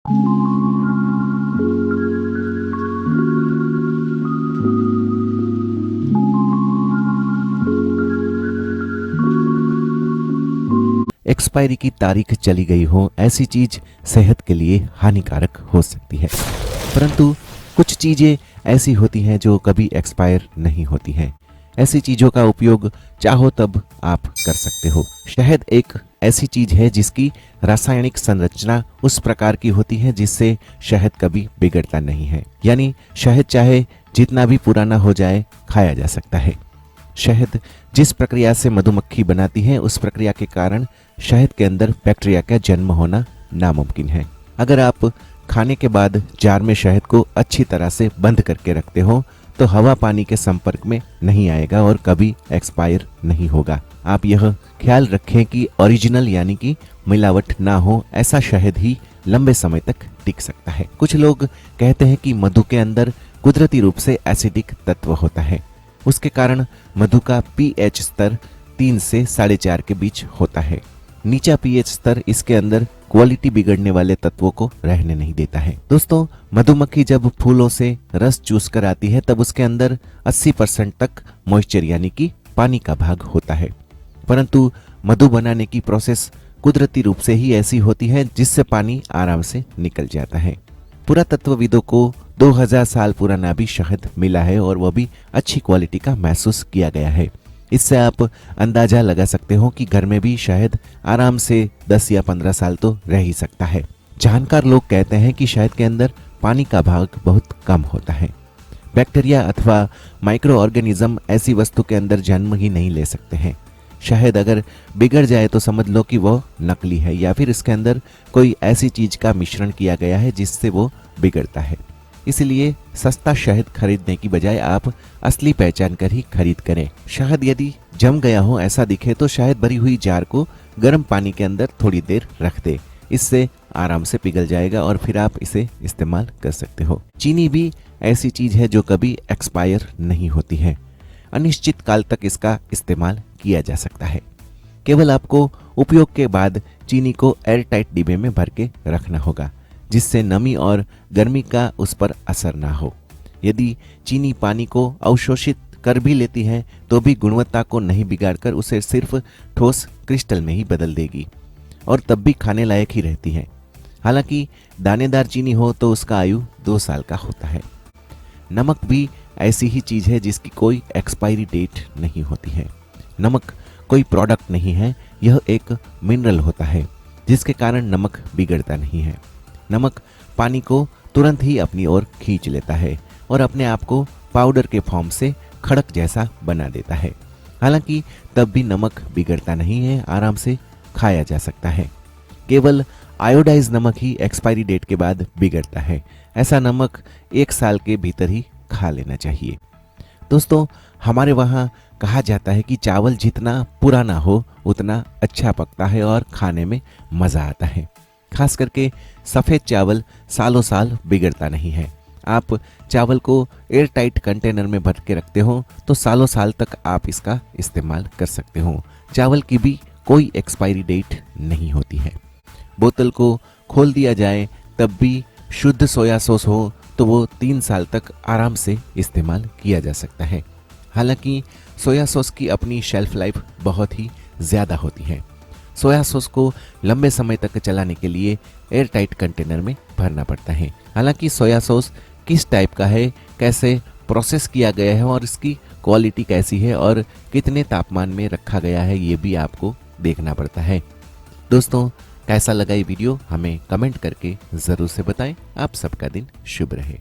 Expiry की तारीख चली गई हो ऐसी चीज सेहत के लिए हानिकारक हो सकती है, परंतु कुछ चीजें ऐसी होती हैं जो कभी एक्सपायर नहीं होती हैं। ऐसी चीजों का उपयोग चाहो तब आप कर सकते हो। शहद एक ऐसी चीज है जिसकी रासायनिक संरचना उस प्रकार की होती है जिससे शहद कभी बिगड़ता नहीं है, यानी शहद चाहे जितना भी पुराना हो जाए खाया जा सकता है। शहद जिस प्रक्रिया से मधुमक्खी बनाती है उस प्रक्रिया के कारण शहद के अंदर बैक्टीरिया का जन्म होना नामुमकिन है। अगर आप खाने के बाद जार में शहद को अच्छी तरह से बंद करके रखते हो तो हवा पानी के संपर्क में नहीं आएगा और कभी एक्सपायर नहीं होगा। आप यह ख्याल रखें कि ओरिजिनल यानी कि मिलावट ना हो, ऐसा शहद ही लंबे समय तक टिक सकता है। कुछ लोग कहते हैं कि मधु के अंदर कुदरती रूप से एसिडिक तत्व होता है, उसके कारण मधु का पीएच स्तर 3 से 4.5 के बीच होता है। नीचा पीएच स्तर इसके अंदर क्वालिटी बिगड़ने वाले तत्वों को रहने नहीं देता है। दोस्तों, मधुमक्खी जब फूलों से रस चूस कर आती है तब उसके अंदर 80% तक मॉइस्चर यानी कि पानी का भाग होता है, परंतु मधु बनाने की प्रोसेस कुदरती रूप से ही ऐसी होती है जिससे पानी आराम से निकल जाता है। पुरातत्वविदों को 2000 साल पुराना भी शहद मिला है और वह भी अच्छी क्वालिटी का महसूस किया गया है। इससे आप अंदाजा लगा सकते हो कि घर में भी शहद आराम से 10 या 15 साल तो रह ही सकता है। जानकार लोग कहते हैं कि शहद के अंदर पानी का भाग बहुत कम होता है। बैक्टीरिया अथवा माइक्रो ऑर्गेनिज्म ऐसी वस्तु के अंदर जन्म ही नहीं ले सकते हैं। शहद अगर बिगड़ जाए तो समझ लो कि वो नकली है या फिर इसके अंदर कोई ऐसी चीज का मिश्रण किया गया है जिससे वो बिगड़ता है। इसलिए सस्ता शहद खरीदने की बजाय आप असली पहचान कर ही खरीद करें। शहद यदि जम गया हो ऐसा दिखे तो शहद भरी हुई जार को गर्म पानी के अंदर थोड़ी देर रख दे, इससे आराम से पिघल जाएगा और फिर आप इसे इस्तेमाल कर सकते हो। चीनी भी ऐसी चीज है जो कभी एक्सपायर नहीं होती है, अनिश्चित काल तक इसका इस्तेमाल किया जा सकता है। केवल आपको उपयोग के बाद चीनी को एयर टाइट डिब्बे में भर के रखना होगा जिससे नमी और गर्मी का उस पर असर ना हो। यदि चीनी पानी को अवशोषित कर भी लेती है तो भी गुणवत्ता को नहीं बिगाड़कर उसे सिर्फ ठोस क्रिस्टल में ही बदल देगी और तब भी खाने लायक ही रहती है। हालांकि दानेदार चीनी हो तो उसका आयु 2 साल का होता है। नमक भी ऐसी ही चीज है जिसकी कोई एक्सपायरी डेट नहीं होती है। नमक कोई प्रोडक्ट नहीं है, यह एक मिनरल होता है जिसके कारण नमक बिगड़ता नहीं है। नमक पानी को तुरंत ही अपनी ओर खींच लेता है और अपने आप को पाउडर के फॉर्म से खड़क जैसा बना देता है। हालांकि तब भी नमक बिगड़ता नहीं है, आराम से खाया जा सकता है। केवल आयोडाइज नमक ही एक्सपायरी डेट के बाद बिगड़ता है। ऐसा नमक 1 साल के भीतर ही खा लेना चाहिए। दोस्तों, हमारे वहाँ कहा जाता है कि चावल जितना पुराना हो उतना अच्छा पकता है और खाने में मजा आता है। खास करके सफ़ेद चावल सालों साल बिगड़ता नहीं है। आप चावल को एयर टाइट कंटेनर में भर के रखते हो तो सालों साल तक आप इसका इस्तेमाल कर सकते हो। चावल की भी कोई एक्सपायरी डेट नहीं होती है। बोतल को खोल दिया जाए तब भी शुद्ध सोया सॉस हो तो वो 3 साल तक आराम से इस्तेमाल किया जा सकता है। हालांकि सोया सॉस की अपनी शेल्फ लाइफ बहुत ही ज़्यादा होती है। सोया सॉस को लंबे समय तक चलाने के लिए एयर टाइट कंटेनर में भरना पड़ता है। हालांकि सोया सॉस किस टाइप का है, कैसे प्रोसेस किया गया है और इसकी क्वालिटी कैसी है और कितने तापमान में रखा गया है ये भी आपको देखना पड़ता है। दोस्तों, कैसा लगा ये वीडियो हमें कमेंट करके ज़रूर से बताएं। आप सबका दिन शुभ रहे।